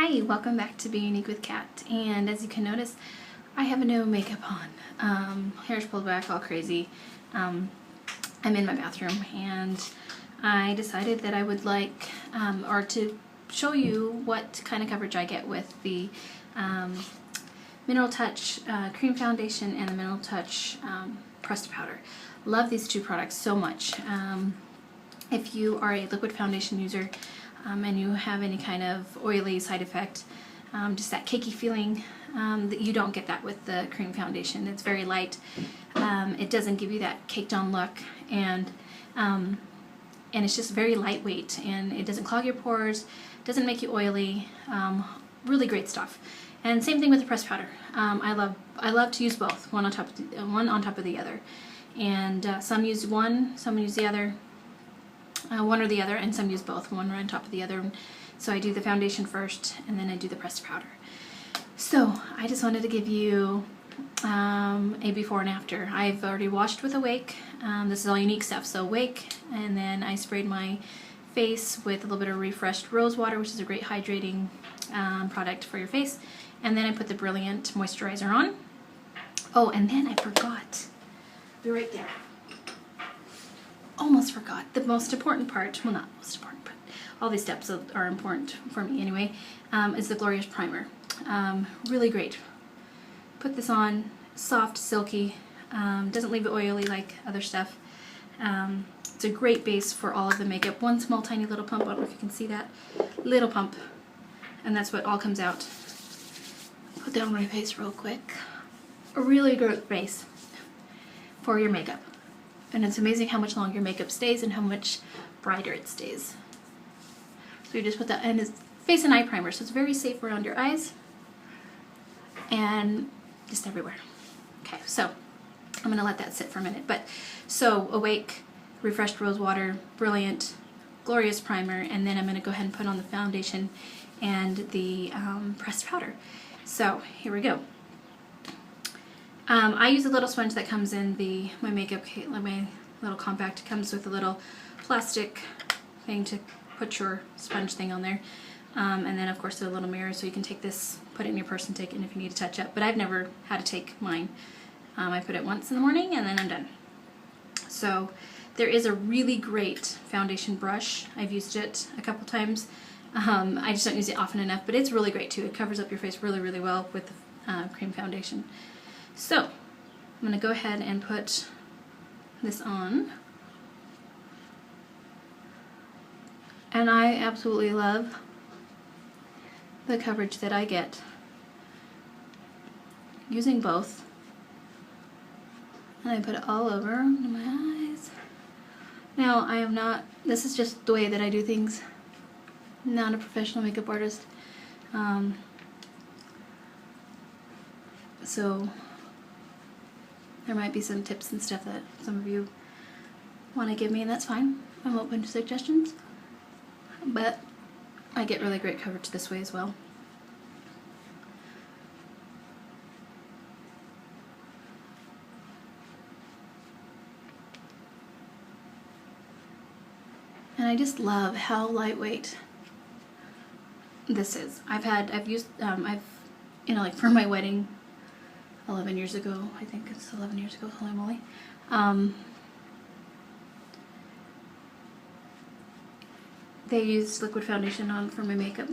Hi, welcome back to Be Unique with Kat, and as you can notice, I have no makeup on. Hair's pulled back all crazy. I'm in my bathroom and I decided that I would like, or to show you what kind of coverage I get with the Mineral Touch Cream Foundation and the Mineral Touch Pressed Powder. Love these two products so much. If you are a liquid foundation user, and you have any kind of oily side effect, just that cakey feeling, that you don't get that with the cream foundation. It's very light. It doesn't give you that caked on look, and it's just very lightweight, and it doesn't clog your pores, doesn't make you oily. Really great stuff. And same thing with the pressed powder. I love to use both, one on top of the other. And some use one, some use the other. One or the other, and some use both, one right on top of the other. So I do the foundation first, and then I do the pressed powder. So I just wanted to give you a before and after. I've already washed with Awake. This is all Younique stuff, so Awake, and then I sprayed my face with a little bit of refreshed rose water, which is a great hydrating product for your face. And then I put the Brilliant moisturizer on. Oh, and then I forgot. Be right there. Almost forgot the most important part. Well, not most important, but all these steps are important for me anyway. Is the Glorious Primer. Really great. Put this on, soft, silky. Doesn't leave it oily like other stuff. It's a great base for all of the makeup. One small, tiny little pump. I don't know if you can see that little pump, and that's what all comes out. Put that on my face real quick. A really great base for your makeup. And it's amazing how much longer your makeup stays and how much brighter it stays. So you just put that, and it's face and eye primer, so it's very safe around your eyes and just everywhere. Okay, so I'm gonna let that sit for a minute. But so Awake, refreshed rose water, Brilliant, Glorious Primer, and then I'm gonna go ahead and put on the foundation and the pressed powder. So here we go. I use a little sponge that comes in my makeup kit, my little compact. It comes with a little plastic thing to put your sponge thing on there. And then of course a little mirror, so you can take this, put it in your purse and take it if you need to touch up. But I've never had to take mine. I put it once in the morning and then I'm done. So there is a really great foundation brush. I've used it a couple times. I just don't use it often enough, but it's really great too. It covers up your face really, really well with the cream foundation. So, I'm going to go ahead and put this on. And I absolutely love the coverage that I get using both. And I put it all over my eyes. Now, I am not, this is just the way that I do things. I'm not a professional makeup artist. So there might be some tips and stuff that some of you want to give me, and that's fine. I'm open to suggestions. But I get really great coverage this way as well. And I just love how lightweight this is. I've used, like for my wedding, 11 years ago, I think it's 11 years ago, holy moly. They used liquid foundation on for my makeup.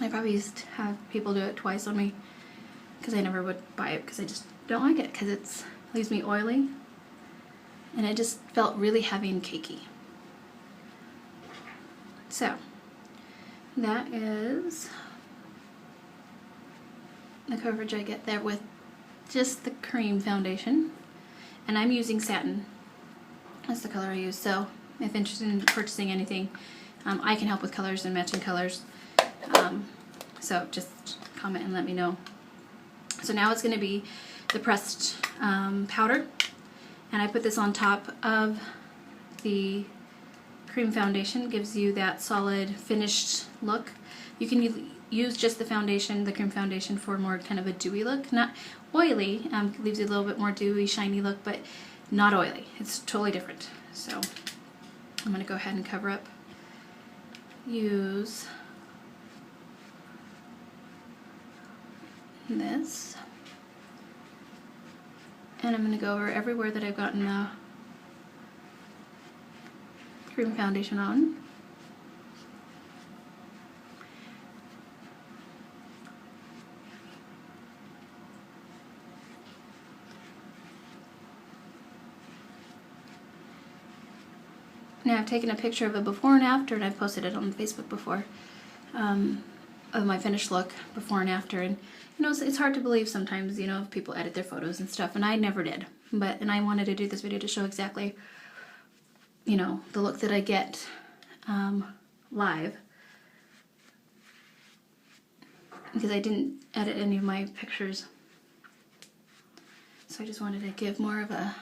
I probably used to have people do it twice on me because I never would buy it because I just don't like it because it leaves me oily and it just felt really heavy and cakey. So that is the coverage I get there with just the cream foundation, and I'm using satin. That's the color I use. So if interested in purchasing anything, I can help with colors and matching colors. So just comment and let me know. So now it's going to be the pressed powder, and I put this on top of the cream foundation. Gives you that solid finished look. You can use just the foundation, the cream foundation, for more kind of a dewy look. Not oily, leaves you a little bit more dewy, shiny look, but not oily. It's totally different. So I'm going to go ahead and cover up. Use this. And I'm going to go over everywhere that I've gotten the cream foundation on. Now I've taken a picture of a before and after, and I've posted it on Facebook before, of my finished look before and after. And you know, it's hard to believe sometimes, you know, if people edit their photos and stuff, and I never did. And I wanted to do this video to show exactly, you know, the look that I get live, because I didn't edit any of my pictures. So I just wanted to give more of a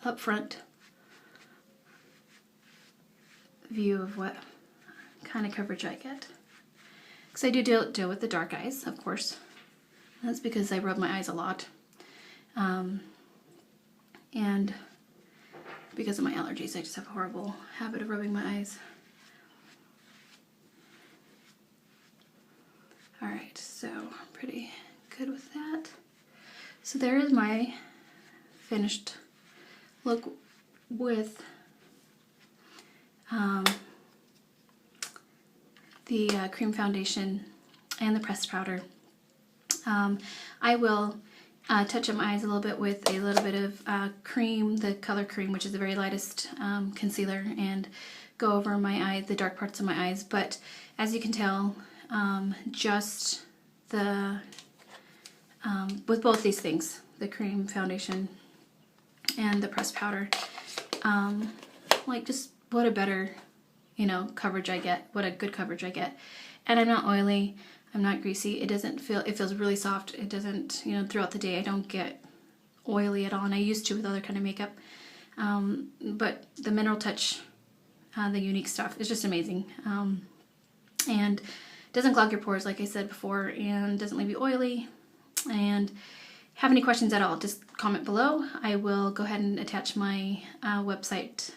upfront view of what kind of coverage I get. Because I do deal with the dark eyes, of course. That's because I rub my eyes a lot. And because of my allergies, I just have a horrible habit of rubbing my eyes. Alright, so pretty good with that. So there is my finished look with the cream foundation and the pressed powder. I will touch up my eyes a little bit with a little bit of cream, the color cream, which is the very lightest concealer, and go over my eye, the dark parts of my eyes. But as you can tell, just the with both these things, the cream foundation and the pressed powder, like just what a better, you know, coverage I get, what a good coverage I get. And I'm not oily, I'm not greasy, it doesn't feel, it feels really soft, it doesn't, you know, throughout the day I don't get oily at all, and I used to with other kind of makeup. But the Mineral Touch, the Younique stuff is just amazing. And doesn't clog your pores, like I said before, and doesn't leave you oily. And have any questions at all, just comment below. I will go ahead and attach my website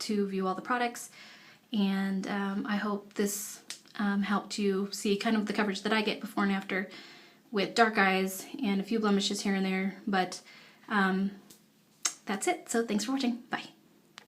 to view all the products, and I hope this helped you see kind of the coverage that I get before and after with dark eyes and a few blemishes here and there, but that's it. So thanks for watching. Bye.